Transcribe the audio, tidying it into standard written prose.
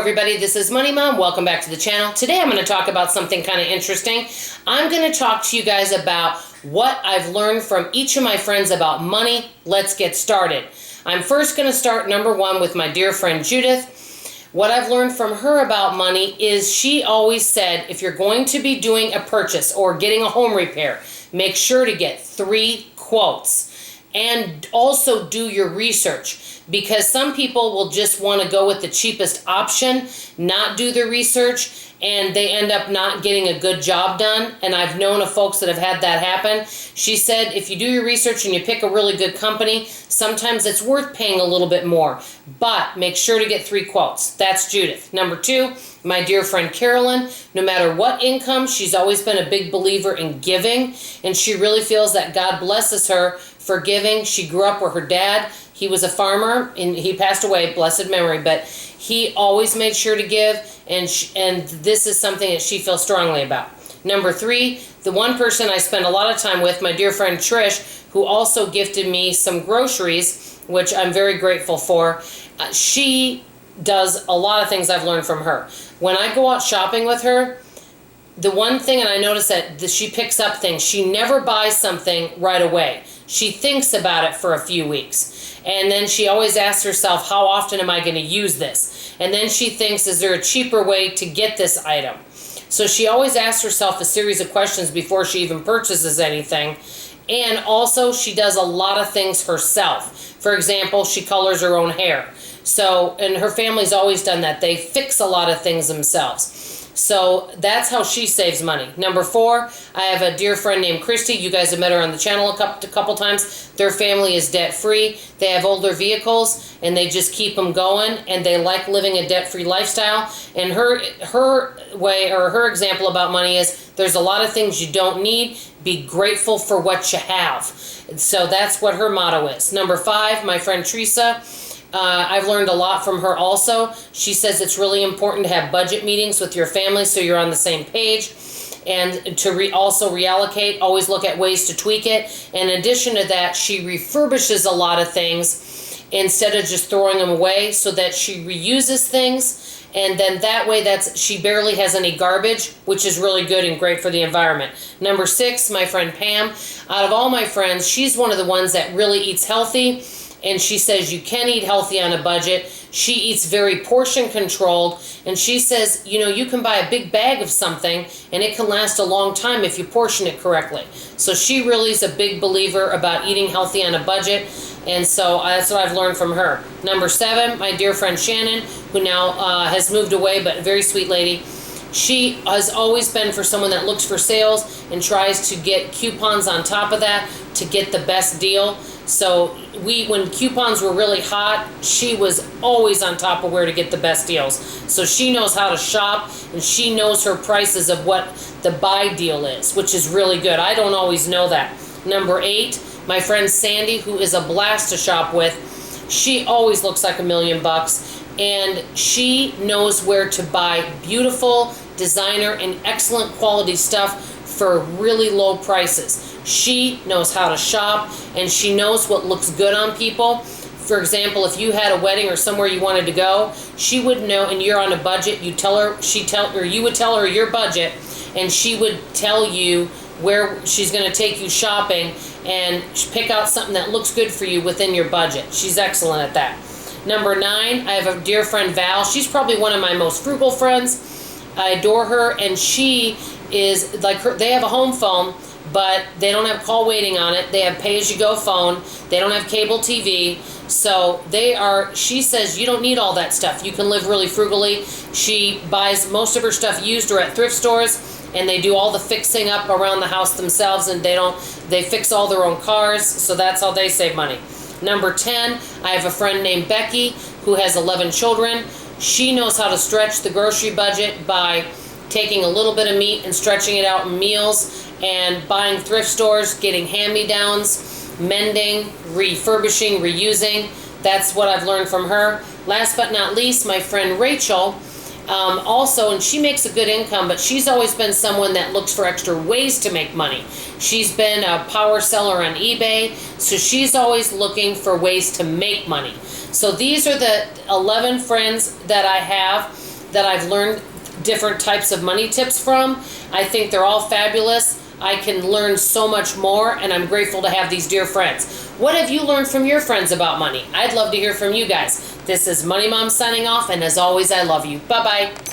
everybody, this is Money Mom. Welcome back to the channel. Today I'm going to talk about something kind of interesting. I'm going to talk to you guys about what I've learned from each of my friends about money. Let's get started. I'm first going to start, number one, with my dear friend Judith. What I've learned from her about money is she always said, if you're going to be doing a purchase or getting a home repair, make sure to get 3 quotes and also do your research. Because some people will just want to go with the cheapest option, not do their research, and they end up not getting a good job done. And I've known of folks that have had that happen. She said if you do your research and you pick a really good company, sometimes it's worth paying a little bit more. But make sure to get 3 quotes. That's Judith. Number 2, my dear friend Carolyn. No matter what income, she's always been a big believer in giving. And she really feels that God blesses her for giving. She grew up with her dad. He was a farmer, and he passed away, blessed memory, but he always made sure to give, and this is something that she feels strongly about. Number 3, the one person I spend a lot of time with, my dear friend Trish, who also gifted me some groceries, which I'm very grateful for. She does a lot of things I've learned from her. When I go out shopping with her, the one thing, and I notice that she picks up things, she never buys something right away. She thinks about it for a few weeks. And then she always asks herself, how often am I going to use this? And then she thinks, is there a cheaper way to get this item? So she always asks herself a series of questions before she even purchases anything. And also she does a lot of things herself. For example, she colors her own hair. So, and her family's always done that. They fix a lot of things themselves. So that's how she saves money. Number 4, I have a dear friend named Christy. You guys have met her on the channel a couple times. Their family is debt-free. They have older vehicles, and they just keep them going, and they like living a debt-free lifestyle. And her way, or her example about money is, there's a lot of things you don't need. Be grateful for what you have. So that's what her motto is. Number 5, my friend Teresa. I've learned a lot from her also. She says it's really important to have budget meetings with your family so you're on the same page. And to also reallocate, always look at ways to tweak it. In addition to that, she refurbishes a lot of things instead of just throwing them away, so that she reuses things. And then that way she barely has any garbage, which is really good and great for the environment. Number 6, my friend Pam. Out of all my friends, she's one of the ones that really eats healthy. And she says you can eat healthy on a budget. She eats very portion controlled. And she says, you know, you can buy a big bag of something and it can last a long time if you portion it correctly. So she really is a big believer about eating healthy on a budget. And so that's what I've learned from her. Number 7, my dear friend Shannon, who now has moved away, but a very sweet lady. She has always been for someone that looks for sales and tries to get coupons on top of that to get the best deal. So when coupons were really hot, she was always on top of where to get the best deals. So she knows how to shop, and she knows her prices of what the buy deal is, which is really good. I don't always know that. Number 8, my friend Sandy, who is a blast to shop with. She always looks like $1 million, and she knows where to buy beautiful designer and excellent quality stuff for really low prices. She knows how to shop, and she knows what looks good on people. For example, if you had a wedding or somewhere you wanted to go, she would know, and you're on a budget, you would tell her your budget, and she would tell you where she's going to take you shopping and pick out something that looks good for you within your budget. She's excellent at that. Number 9, I have a dear friend Val. She's probably one of my most frugal friends. I adore her, and she is like her. They have a home phone, but they don't have call waiting on it. They have pay-as-you-go phone. They don't have cable TV. So she says you don't need all that stuff. You can live really frugally. She buys most of her stuff used or at thrift stores, and they do all the fixing up around the house themselves, and they fix all their own cars, so that's how they save money. Number 10, I have a friend named Becky who has 11 children. She knows how to stretch the grocery budget by taking a little bit of meat and stretching it out in meals, and buying thrift stores, getting hand-me-downs, mending, refurbishing, reusing. That's what I've learned from her. Last but not least, my friend Rachel, also, and she makes a good income, but she's always been someone that looks for extra ways to make money. She's been a power seller on eBay, so she's always looking for ways to make money. So these are the 11 friends that I have. that I've learned different types of money tips from. I think they're all fabulous. I can learn so much more, and I'm grateful to have these dear friends. What have you learned from your friends about money? I'd love to hear from you guys. This is Money Mom signing off, and as always, I love you. Bye-bye.